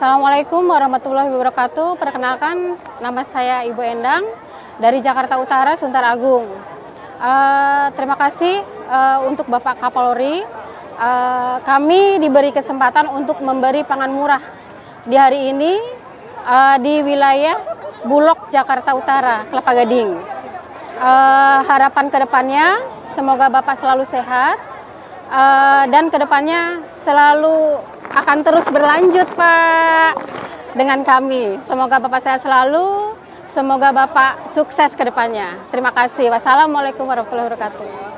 Assalamualaikum warahmatullahi wabarakatuh. Perkenalkan, nama saya Ibu Endang dari Jakarta Utara, Suntar Agung. Terima kasih untuk Bapak Kapolri. Kami diberi kesempatan untuk memberi pangan murah di hari ini di wilayah Bulog Jakarta Utara, Kelapa Gading. Harapan kedepannya semoga Bapak selalu sehat dan kedepannya selalu akan terus berlanjut, Pak, dengan kami. Semoga Bapak sehat selalu, semoga Bapak sukses ke depannya. Terima kasih. Wassalamualaikum warahmatullahi wabarakatuh.